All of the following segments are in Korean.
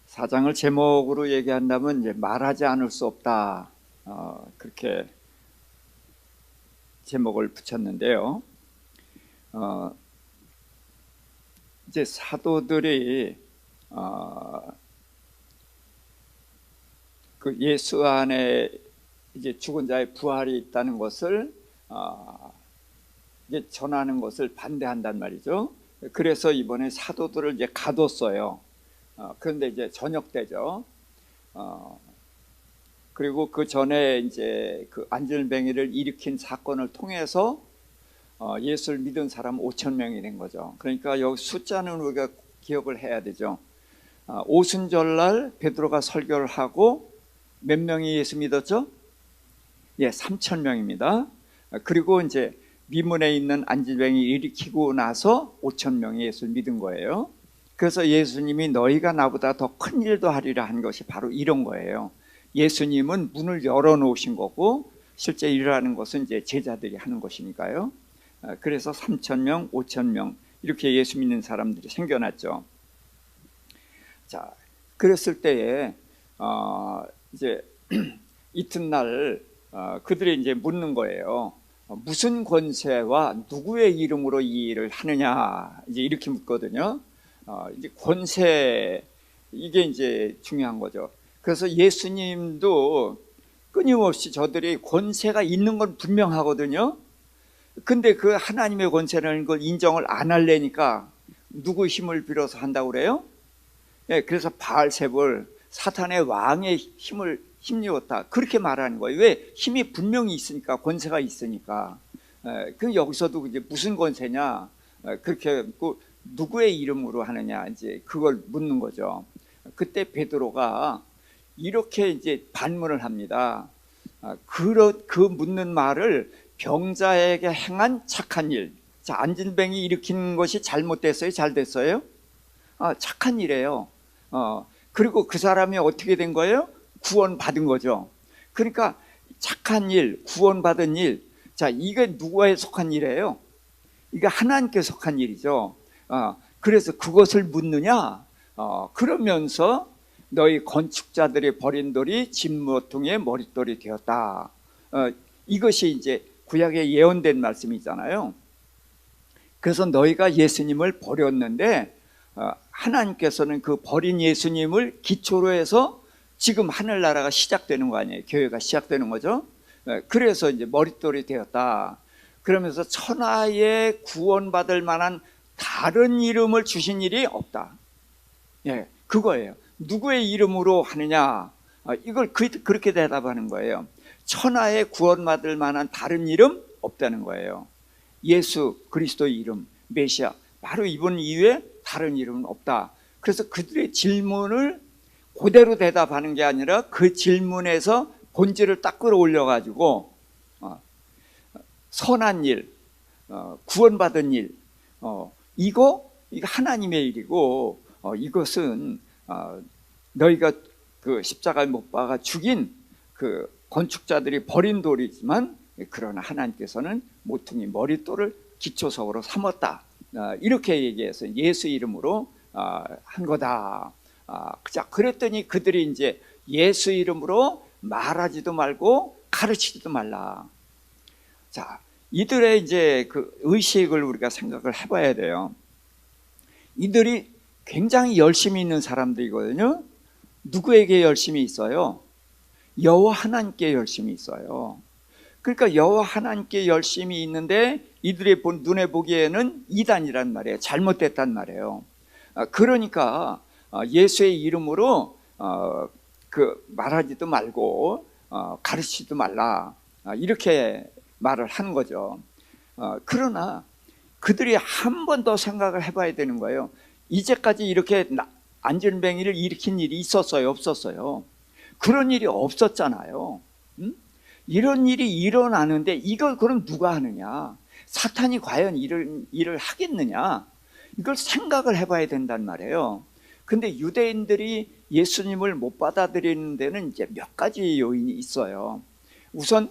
사장을 제목으로 얘기한다면 이제 말하지 않을 수 없다. 그렇게 제목을 붙였는데요. 이제 사도들이 그 예수 안에 이제 죽은 자의 부활이 있다는 것을 이제 전하는 것을 반대한단 말이죠. 그래서 이번에 사도들을 이제 가뒀어요. 그런데 이제 저녁 때죠. 그리고 그 전에 이제 그 안질뱅이를 일으킨 사건을 통해서 예수를 믿은 사람 5천 명이 된 거죠. 그러니까 여기 숫자는 우리가 기억을 해야 되죠. 오순절날 베드로가 설교를 하고 몇 명이 예수 믿었죠? 3천 명입니다. 그리고 이제 미문에 있는 안질뱅이 일으키고 나서 5천 명이 예수를 믿은 거예요. 그래서 예수님이 너희가 나보다 더 큰 일도 하리라 한 것이 바로 이런 거예요. 예수님은 문을 열어놓으신 거고 실제 일하는 것은 이제 제자들이 하는 것이니까요. 그래서 3천 명, 5천 명 이렇게 예수 믿는 사람들이 생겨났죠. 자, 그랬을 때에 이제 이튿날 그들이 이제 묻는 거예요. 무슨 권세와 누구의 이름으로 이 일을 하느냐, 이제 이렇게 묻거든요. 이제 권세, 이게 이제 중요한 거죠. 그래서 예수님도 끊임없이 저들이 권세가 있는 건 분명하거든요. 근데 그 하나님의 권세라는 걸 인정을 안 하려니까 누구 힘을 빌어서 한다고 그래요? 그래서 바알세불, 사탄의 왕의 힘을 힘입었다, 그렇게 말하는 거예요. 왜? 힘이 분명히 있으니까, 권세가 있으니까. 그 여기서도 이제 무슨 권세냐, 그렇게 누구의 이름으로 하느냐, 이제 그걸 묻는 거죠. 그때 베드로가 이렇게 이제 반문을 합니다. 그 묻는 말을 병자에게 행한 착한 일. 자, 안진뱅이 일으킨 것이 잘못됐어요? 잘 됐어요? 착한 일이에요. 그리고 그 사람이 어떻게 된 거예요? 구원받은 거죠. 그러니까 착한 일, 구원받은 일, 자, 이게 누구에 속한 일이에요? 이게 하나님께 속한 일이죠. 그래서 그것을 묻느냐? 그러면서 너희 건축자들이 버린 돌이 진모퉁이의 머릿돌이 되었다. 이것이 이제 구약에 예언된 말씀이잖아요. 그래서 너희가 예수님을 버렸는데 하나님께서는 그 버린 예수님을 기초로 해서 지금 하늘나라가 시작되는 거 아니에요. 교회가 시작되는 거죠. 그래서 이제 머릿돌이 되었다. 그러면서 천하에 구원받을 만한 다른 이름을 주신 일이 없다. 그거예요. 누구의 이름으로 하느냐, 이걸 그렇게 대답하는 거예요. 천하에 구원받을 만한 다른 이름 없다는 거예요. 예수 그리스도의 이름, 메시아, 바로 이분 이외에 다른 이름은 없다. 그래서 그들의 질문을 그대로 대답하는 게 아니라 그 질문에서 본질을 딱 끌어올려 가지고 선한 일, 구원받은 일, 이거 하나님의 일이고, 이것은 너희가 그 십자가에 못 박아 죽인 그 건축자들이 버린 돌이지만, 그러나 하나님께서는 모퉁이 머릿돌을 기초석으로 삼았다. 이렇게 얘기해서 예수 이름으로 한 거다. 자, 그랬더니 그들이 이제 예수 이름으로 말하지도 말고 가르치지도 말라. 자, 이들의 이제 그 의식을 우리가 생각을 해봐야 돼요. 이들이 굉장히 열심히 있는 사람들이거든요. 누구에게 열심히 있어요? 여호와 하나님께 열심히 있어요. 그러니까 여호와 하나님께 열심히 있는데 이들의 눈에 보기에는 이단이란 말이에요. 잘못됐단 말이에요. 그러니까 예수의 이름으로 그 말하지도 말고 가르치지도 말라, 이렇게 말을 하는 거죠. 그러나 그들이 한 번 더 생각을 해봐야 되는 거예요. 이제까지 이렇게 안전뱅이를 일으킨 일이 있었어요? 없었어요? 그런 일이 없었잖아요. 이런 일이 일어나는데 이걸 그럼 누가 하느냐? 사탄이 과연 이런 일을 하겠느냐? 이걸 생각을 해봐야 된단 말이에요. 근데 유대인들이 예수님을 못 받아들이는 데는 이제 몇 가지 요인이 있어요. 우선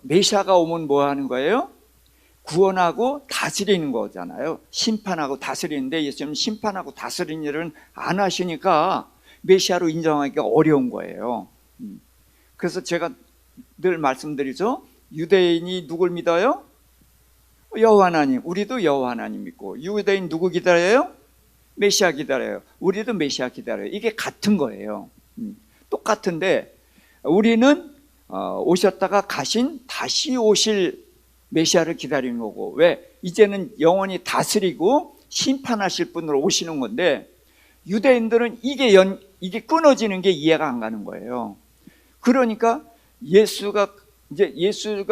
메시아가 오면 뭐 하는 거예요? 구원하고 다스리는 거잖아요. 심판하고 다스리는데 예수님은 심판하고 다스리는 일은 안 하시니까 메시아로 인정하기가 어려운 거예요. 그래서 제가 늘 말씀드리죠. 유대인이 누굴 믿어요? 여호와 하나님. 우리도 여호와 하나님 믿고, 유대인 누구 기다려요? 메시아 기다려요. 우리도 메시아 기다려요. 이게 같은 거예요. 똑같은데 우리는 오셨다가 가신 다시 오실 메시아를 기다리는 거고, 왜? 이제는 영원히 다스리고 심판하실 분으로 오시는 건데, 유대인들은 이게 끊어지는 게 이해가 안 가는 거예요. 그러니까 예수가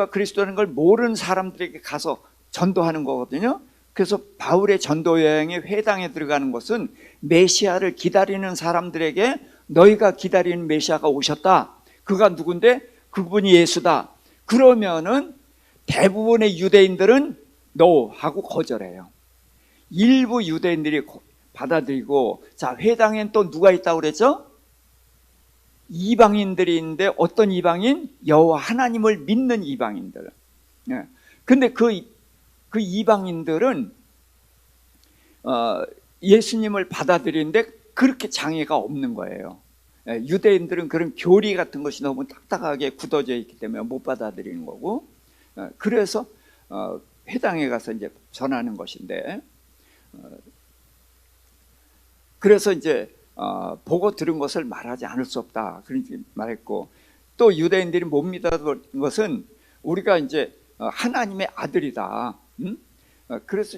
그리스도라는 걸 모르는 사람들에게 가서 전도하는 거거든요. 그래서 바울의 전도 여행에 회당에 들어가는 것은 메시아를 기다리는 사람들에게 너희가 기다리는 메시아가 오셨다. 그가 누군데? 그분이 예수다. 그러면은 대부분의 유대인들은 no 하고 거절해요. 일부 유대인들이 받아들이고, 자, 회당엔 또 누가 있다고 그랬죠? 이방인들이 있는데, 어떤 이방인? 여호와 하나님을 믿는 이방인들. 근데 그 이방인들은 예수님을 받아들이는데 그렇게 장애가 없는 거예요. 유대인들은 그런 교리 같은 것이 너무 딱딱하게 굳어져 있기 때문에 못 받아들이는 거고, 그래서 회당에 가서 이제 전하는 것인데, 그래서 이제 보고 들은 것을 말하지 않을 수 없다 그렇게 말했고, 또 유대인들이 못 믿었던 것은 우리가 이제 하나님의 아들이다. 그래서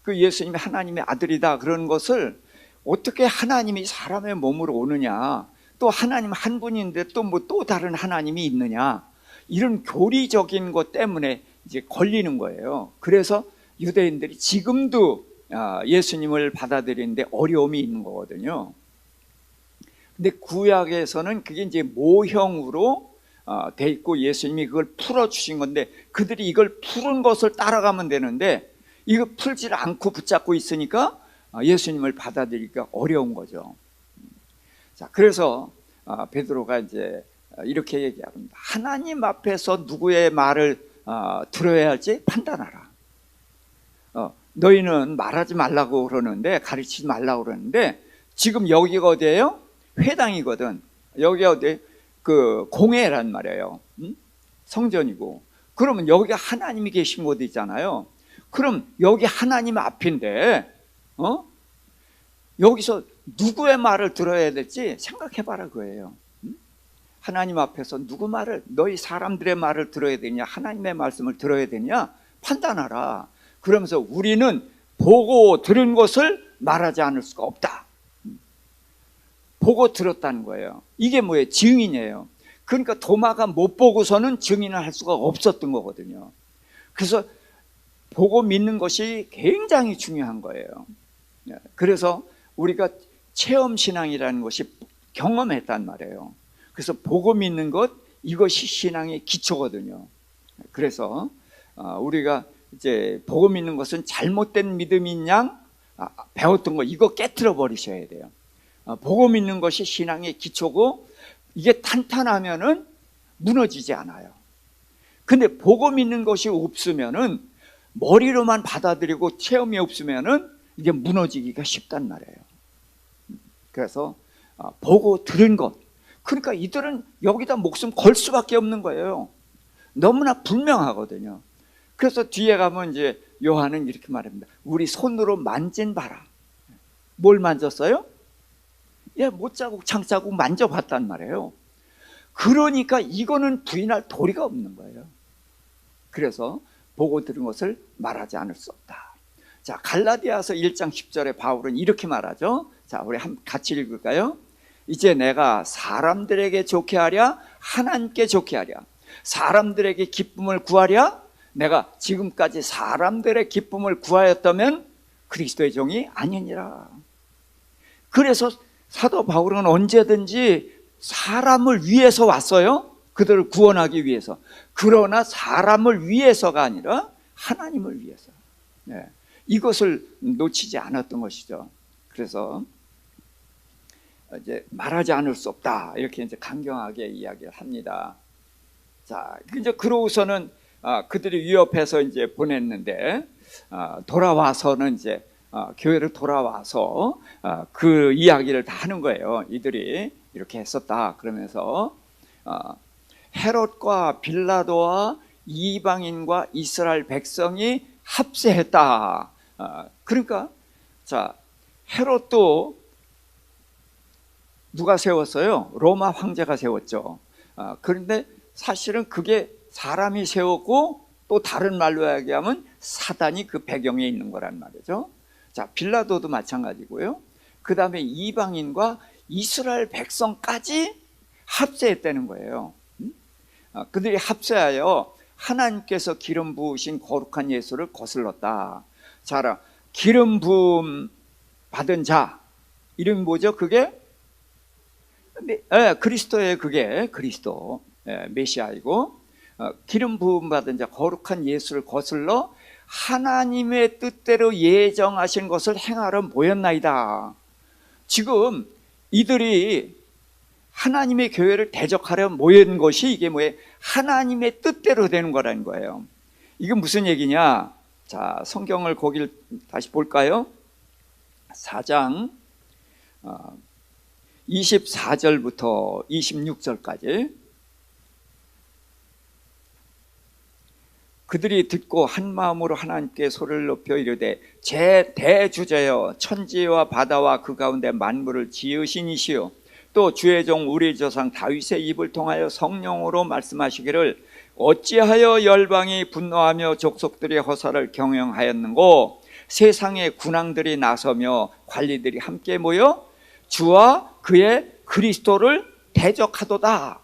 그 예수님이 하나님의 아들이다 그런 것을 어떻게 하나님이 사람의 몸으로 오느냐, 또 하나님 한 분인데 또 뭐 또 다른 하나님이 있느냐, 이런 교리적인 것 때문에 이제 걸리는 거예요. 그래서 유대인들이 지금도 예수님을 받아들이는데 어려움이 있는 거거든요. 근데 구약에서는 그게 이제 모형으로 돼 있고 예수님이 그걸 풀어주신 건데, 그들이 이걸 푸른 것을 따라가면 되는데 이거 풀질 않고 붙잡고 있으니까 예수님을 받아들이기가 어려운 거죠. 자, 그래서 베드로가 이제 이렇게 얘기합니다. 하나님 앞에서 누구의 말을 들어야 할지 판단하라. 너희는 말하지 말라고 그러는데, 가르치지 말라고 그러는데, 지금 여기가 어디예요? 회당이거든. 여기가 어디? 그 공회란 말이에요. 성전이고. 그러면 여기가 하나님이 계신 곳이잖아요. 그럼 여기 하나님 앞인데 여기서 누구의 말을 들어야 될지 생각해봐라 그거예요. 하나님 앞에서 누구 말을, 너희 사람들의 말을 들어야 되냐, 하나님의 말씀을 들어야 되냐 판단하라. 그러면서 우리는 보고 들은 것을 말하지 않을 수가 없다. 보고 들었다는 거예요. 이게 뭐예요? 증인이에요. 그러니까 도마가 못 보고서는 증인을 할 수가 없었던 거거든요. 그래서 보고 믿는 것이 굉장히 중요한 거예요. 그래서 우리가 체험신앙이라는 것이 경험했단 말이에요. 그래서 보고 믿는 것, 이것이 신앙의 기초거든요. 그래서 우리가 이제 보고 믿는 것은 잘못된 믿음인 양 배웠던 거 이거 깨트려 버리셔야 돼요. 보고 믿는 것이 신앙의 기초고, 이게 탄탄하면은 무너지지 않아요. 근데 보고 믿는 것이 없으면은, 머리로만 받아들이고 체험이 없으면은 이게 무너지기가 쉽단 말이에요. 그래서 보고 들은 것, 그러니까 이들은 여기다 목숨 걸 수밖에 없는 거예요. 너무나 분명하거든요. 그래서 뒤에 가면 이제 요한은 이렇게 말합니다. 우리 손으로 만진 바라. 뭘 만졌어요? 못자국 창자국 만져봤단 말이에요. 그러니까 이거는 부인할 도리가 없는 거예요. 그래서 보고 들은 것을 말하지 않을 수 없다. 자, 갈라디아서 1장 10절에 바울은 이렇게 말하죠. 자, 우리 같이 읽을까요? 이제 내가 사람들에게 좋게 하랴, 하나님께 좋게 하랴, 사람들에게 기쁨을 구하랴. 내가 지금까지 사람들의 기쁨을 구하였다면 그리스도의 종이 아니니라. 그래서 사도 바울은 언제든지 사람을 위해서 왔어요. 그들을 구원하기 위해서. 그러나 사람을 위해서가 아니라 하나님을 위해서. 이것을 놓치지 않았던 것이죠. 그래서 이제 말하지 않을 수 없다, 이렇게 이제 강경하게 이야기를 합니다. 자, 이제 그러고서는 그들이 위협해서 이제 보냈는데 돌아와서는 이제 교회로 돌아와서 그 이야기를 다 하는 거예요. 이들이 이렇게 했었다 그러면서 헤롯과 빌라도와 이방인과 이스라엘 백성이 합세했다. 그러니까 자, 헤롯도 누가 세웠어요? 로마 황제가 세웠죠. 그런데 사실은 그게 사람이 세웠고 또 다른 말로 이야기하면 사단이 그 배경에 있는 거란 말이죠. 자, 빌라도도 마찬가지고요. 그 다음에 이방인과 이스라엘 백성까지 합세했다는 거예요. 그들이 합세하여 하나님께서 기름 부으신 거룩한 예수를 거슬렀다. 자, 기름 부음 받은 자 이름이 뭐죠? 그게 그리스도예요. 그게 그리스도 메시아이고 기름 부음 받은 자 거룩한 예수를 거슬러 하나님의 뜻대로 예정하신 것을 행하러 모였나이다. 지금 이들이 하나님의 교회를 대적하려 모인 것이 이게 뭐예요? 하나님의 뜻대로 되는 거라는 거예요. 이게 무슨 얘기냐? 자, 성경을 거기를 다시 볼까요? 4장 24절부터 26절까지. 그들이 듣고 한 마음으로 하나님께 소리를 높여 이르되 제 대주제여 천지와 바다와 그 가운데 만물을 지으신 이시요 또 주의 종 우리 조상 다윗의 입을 통하여 성령으로 말씀하시기를 어찌하여 열방이 분노하며 족속들이 허사를 경영하였는고 세상의 군왕들이 나서며 관리들이 함께 모여 주와 그의 그리스도를 대적하도다.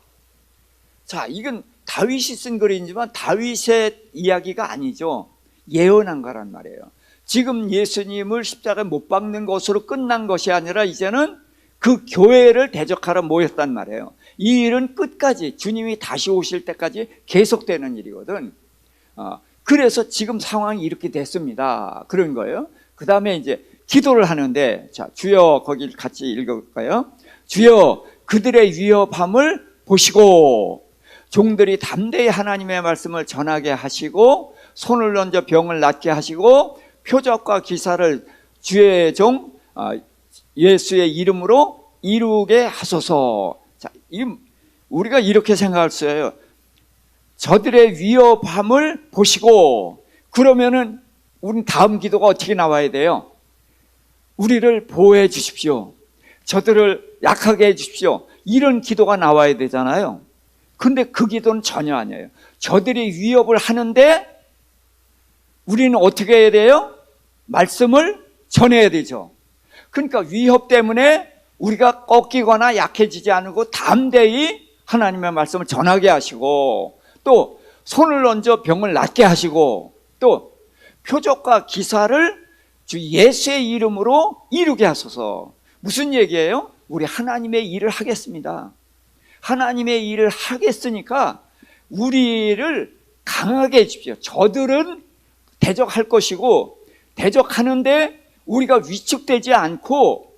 자, 이건 다윗이 쓴 글이지만 다윗의 이야기가 아니죠. 예언한 거란 말이에요. 지금 예수님을 십자가에 못 박는 것으로 끝난 것이 아니라 이제는 그 교회를 대적하러 모였단 말이에요. 이 일은 끝까지 주님이 다시 오실 때까지 계속되는 일이거든. 그래서 지금 상황이 이렇게 됐습니다. 그런 거예요. 그 다음에 이제 기도를 하는데, 자, 주여, 거기 같이 읽어볼까요? 주여, 그들의 위협함을 보시고 종들이 담대히 하나님의 말씀을 전하게 하시고 손을 얹어 병을 낫게 하시고 표적과 기사를 주의 종 예수의 이름으로 이루게 하소서. 자, 우리가 이렇게 생각할 수 있어요. 저들의 위협함을 보시고 그러면은 우린 다음 기도가 어떻게 나와야 돼요? 우리를 보호해 주십시오. 저들을 약하게 해 주십시오. 이런 기도가 나와야 되잖아요. 근데 그 기도는 전혀 아니에요. 저들이 위협을 하는데 우리는 어떻게 해야 돼요? 말씀을 전해야 되죠. 그러니까 위협 때문에 우리가 꺾이거나 약해지지 않고 담대히 하나님의 말씀을 전하게 하시고 또 손을 얹어 병을 낫게 하시고 또 표적과 기사를 주 예수의 이름으로 이루게 하소서. 무슨 얘기예요? 우리 하나님의 일을 하겠습니다. 하나님의 일을 하겠으니까 우리를 강하게 해주십시오. 저들은 대적할 것이고 대적하는데 우리가 위축되지 않고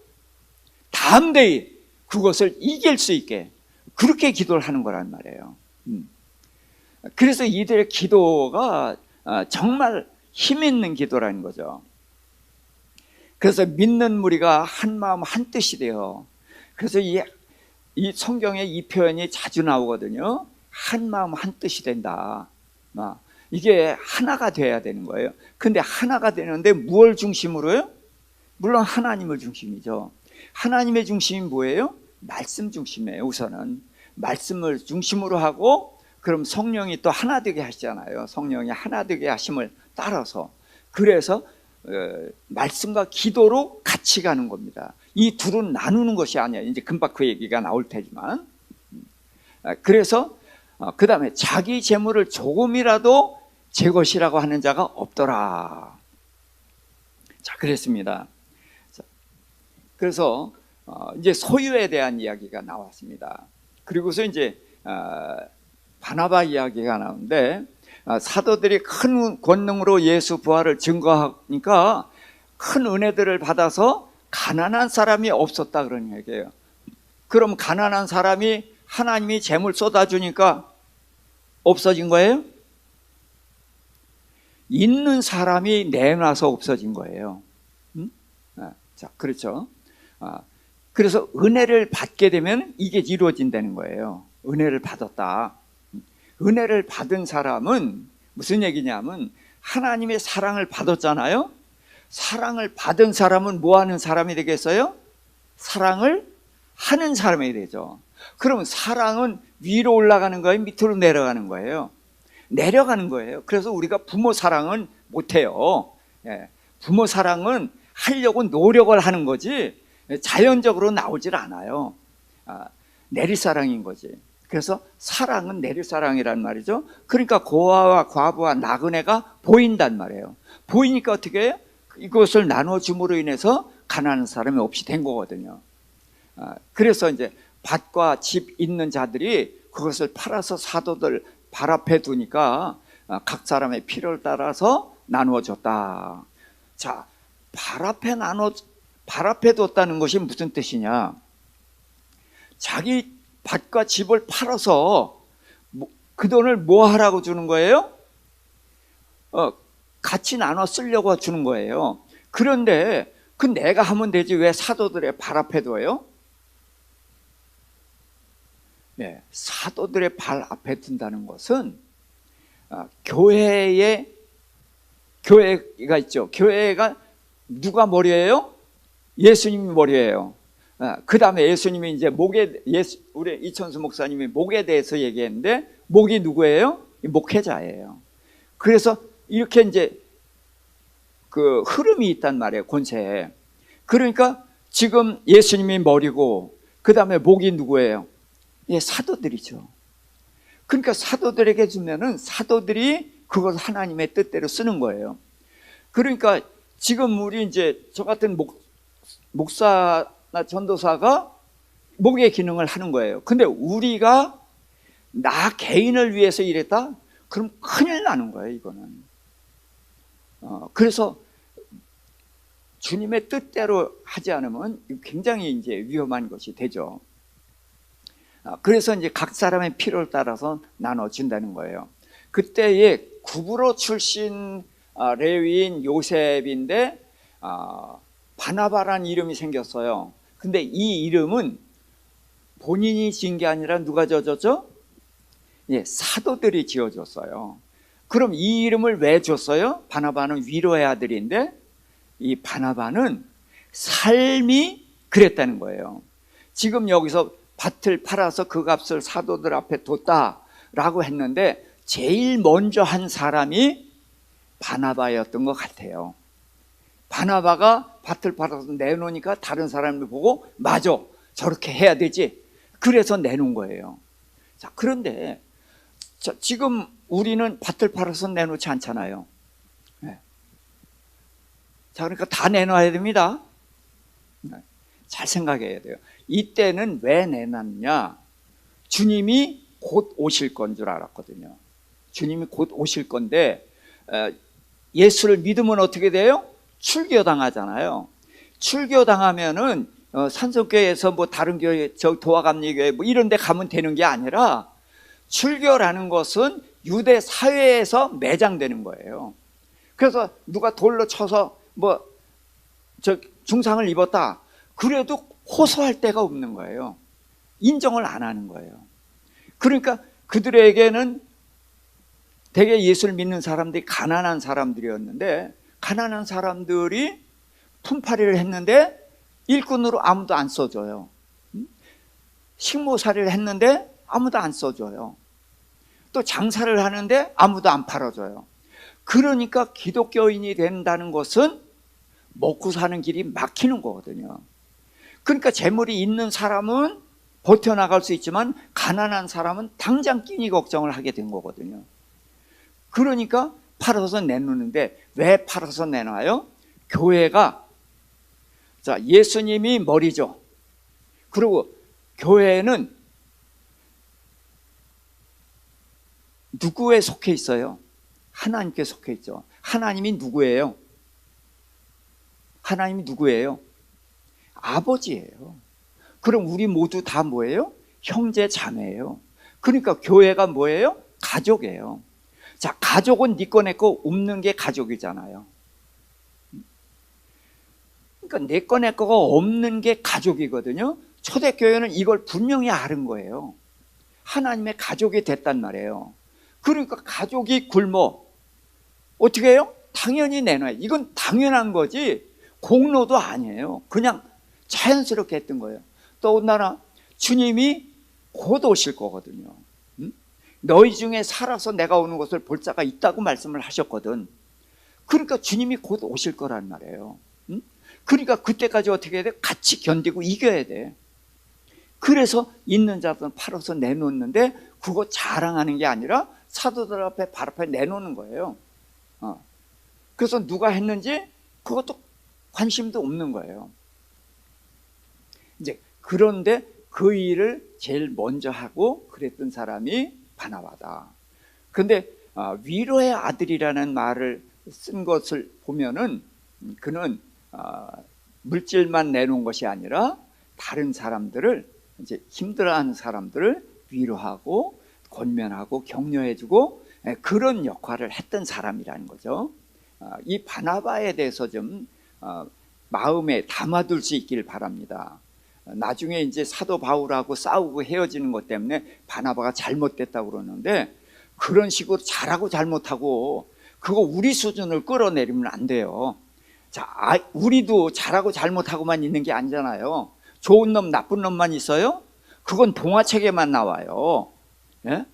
담대히 그것을 이길 수 있게 그렇게 기도를 하는 거란 말이에요. 그래서 이들의 기도가 정말 힘 있는 기도라는 거죠. 그래서 믿는 무리가 한 마음 한 뜻이 돼요. 그래서 이 성경에 이 표현이 자주 나오거든요. 한 마음 한 뜻이 된다. 이게 하나가 돼야 되는 거예요. 근데 하나가 되는데 무엇을 중심으로요? 물론 하나님을 중심이죠. 하나님의 중심이 뭐예요? 말씀 중심이에요. 우선은 말씀을 중심으로 하고 그럼 성령이 또 하나 되게 하시잖아요. 성령이 하나 되게 하심을 따라서 그래서 말씀과 기도로 같이 가는 겁니다. 이 둘은 나누는 것이 아니에요. 이제 금방 그 얘기가 나올 테지만 그래서 그 다음에 자기 재물을 조금이라도 제 것이라고 하는 자가 없더라. 자, 그랬습니다. 그래서 이제 소유에 대한 이야기가 나왔습니다. 그리고서 이제 바나바 이야기가 나오는데 사도들이 큰 권능으로 예수 부활을 증거하니까 큰 은혜들을 받아서 가난한 사람이 없었다 그런 얘기예요. 그럼 가난한 사람이 하나님이 재물 쏟아주니까 없어진 거예요? 있는 사람이 내놔서 없어진 거예요. 자, 그렇죠. 그래서 은혜를 받게 되면 이게 이루어진다는 거예요. 은혜를 받았다. 은혜를 받은 사람은 무슨 얘기냐면 하나님의 사랑을 받았잖아요. 사랑을 받은 사람은 뭐 하는 사람이 되겠어요? 사랑을 하는 사람이 되죠. 그러면 사랑은 위로 올라가는 거예요? 밑으로 내려가는 거예요? 내려가는 거예요. 그래서 우리가 부모 사랑은 못해요. 부모 사랑은 하려고 노력을 하는 거지 자연적으로 나오질 않아요. 내릴 사랑인 거지. 그래서 사랑은 내릴 사랑이란 말이죠. 그러니까 고아와 과부와 나그네가 보인단 말이에요. 보이니까 어떻게 해요? 이것을 나눠줌으로 인해서 가난한 사람이 없이 된 거거든요. 그래서 이제 밭과 집 있는 자들이 그것을 팔아서 사도들 발 앞에 두니까 각 사람의 필요를 따라서 나누어 줬다. 자, 발 앞에 뒀다는 것이 무슨 뜻이냐? 자기 밭과 집을 팔아서 그 돈을 뭐 하라고 주는 거예요? 같이 나눠 쓰려고 주는 거예요. 그런데 그 내가 하면 되지 왜 사도들의 발 앞에 둬요? 네, 사도들의 발 앞에 둔다는 것은 교회가 있죠. 교회가 누가 머리예요? 예수님이 머리예요. 그 다음에 예수님이 이제 우리 이천수 목사님이 목에 대해서 얘기했는데 목이 누구예요? 목회자예요. 그래서 이렇게 이제 그 흐름이 있단 말이에요. 권세에. 그러니까 지금 예수님이 머리고 그 다음에 목이 누구예요? 사도들이죠. 그러니까 사도들에게 주면은 사도들이 그걸 하나님의 뜻대로 쓰는 거예요. 그러니까 지금 우리 이제 저 같은 목사나 전도사가 목의 기능을 하는 거예요. 근데 우리가 나 개인을 위해서 일했다? 그럼 큰일 나는 거예요, 이거는. 그래서 주님의 뜻대로 하지 않으면 굉장히 이제 위험한 것이 되죠. 그래서 이제 각 사람의 필요를 따라서 나눠준다는 거예요. 그때에 구브로 출신 레위인 요셉인데 바나바라는 이름이 생겼어요. 근데 이 이름은 본인이 지은 게 아니라 누가 지어줬죠? 사도들이 지어줬어요. 그럼 이 이름을 왜 줬어요? 바나바는 위로의 아들인데 이 바나바는 삶이 그랬다는 거예요. 지금 여기서 밭을 팔아서 그 값을 사도들 앞에 뒀다라고 했는데 제일 먼저 한 사람이 바나바였던 것 같아요. 바나바가 밭을 팔아서 내놓으니까 다른 사람을 보고 맞아, 저렇게 해야 되지. 그래서 내놓은 거예요. 자, 그런데 지금 우리는 밭을 팔아서 내놓지 않잖아요. 자, 그러니까 다 내놔야 됩니다. 잘 생각해야 돼요. 이때는 왜 내놨냐? 주님이 곧 오실 건 줄 알았거든요. 주님이 곧 오실 건데 예수를 믿으면 어떻게 돼요? 출교당하잖아요. 출교당하면은 산성교회에서 뭐 다른 교회, 도화감리교회 뭐 이런 데 가면 되는 게 아니라 출교라는 것은 유대 사회에서 매장되는 거예요. 그래서 누가 돌로 쳐서 중상을 입었다. 그래도 호소할 데가 없는 거예요. 인정을 안 하는 거예요. 그러니까 그들에게는 대개 예수를 믿는 사람들이 가난한 사람들이었는데 가난한 사람들이 품팔이를 했는데 일꾼으로 아무도 안 써줘요. 식모살이를 했는데 아무도 안 써줘요. 또 장사를 하는데 아무도 안 팔아줘요. 그러니까 기독교인이 된다는 것은 먹고 사는 길이 막히는 거거든요. 그러니까 재물이 있는 사람은 버텨나갈 수 있지만 가난한 사람은 당장 끼니 걱정을 하게 된 거거든요. 그러니까 팔아서 내놓는데 왜 팔아서 내놔요? 교회가 예수님이 머리죠. 그리고 교회는 누구에 속해 있어요? 하나님께 속해 있죠. 하나님이 누구예요? 하나님이 누구예요? 아버지예요. 그럼 우리 모두 다 뭐예요? 형제 자매예요. 그러니까 교회가 뭐예요? 가족이에요. 자, 가족은 네 거 내 거 없는 게 가족이잖아요. 그러니까 내 거 내 거가 없는 게 가족이거든요. 초대교회는 이걸 분명히 아는 거예요. 하나님의 가족이 됐단 말이에요. 그러니까 가족이 굶어 어떻게 해요? 당연히 내놔요. 이건 당연한 거지 공로도 아니에요. 그냥 자연스럽게 했던 거예요. 더군다나 주님이 곧 오실 거거든요. 너희 중에 살아서 내가 오는 것을 볼 자가 있다고 말씀을 하셨거든. 그러니까 주님이 곧 오실 거란 말이에요. 그러니까 그때까지 어떻게 해야 돼? 같이 견디고 이겨야 돼. 그래서 있는 자들은 팔아서 내놓는데 그거 자랑하는 게 아니라 사도들 앞에 발 앞에 내놓는 거예요. 그래서 누가 했는지 그것도 관심도 없는 거예요. 이제 그런데 그 일을 제일 먼저 하고 그랬던 사람이 바나바다. 그런데 위로의 아들이라는 말을 쓴 것을 보면은 그는 물질만 내놓은 것이 아니라 다른 사람들을 이제 힘들어하는 사람들을 위로하고 권면하고 격려해주고 그런 역할을 했던 사람이라는 거죠. 이 바나바에 대해서 좀 마음에 담아둘 수 있기를 바랍니다. 나중에 이제 사도 바울하고 싸우고 헤어지는 것 때문에 바나바가 잘못됐다고 그러는데 그런 식으로 잘하고 잘못하고 그거 우리 수준을 끌어내리면 안 돼요. 자, 우리도 잘하고 잘못하고만 있는 게 아니잖아요. 좋은 놈 나쁜 놈만 있어요? 그건 동화책에만 나와요. 예?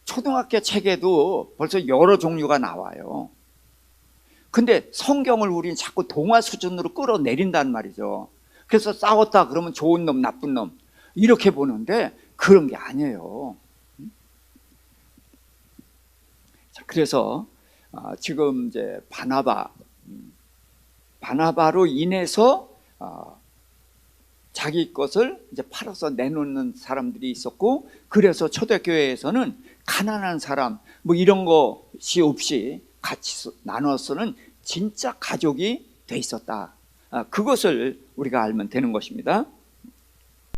초등학교 책에도 벌써 여러 종류가 나와요. 근데 성경을 우리는 자꾸 동화 수준으로 끌어내린단 말이죠. 그래서 싸웠다 그러면 좋은 놈 나쁜 놈 이렇게 보는데 그런 게 아니에요. 자, 그래서 지금 이제 바나바로 인해서 자기 것을 이제 팔아서 내놓는 사람들이 있었고, 그래서 초대교회에서는 가난한 사람 뭐 이런 것이 없이 같이 나눠서는 진짜 가족이 돼 있었다. 그것을 우리가 알면 되는 것입니다.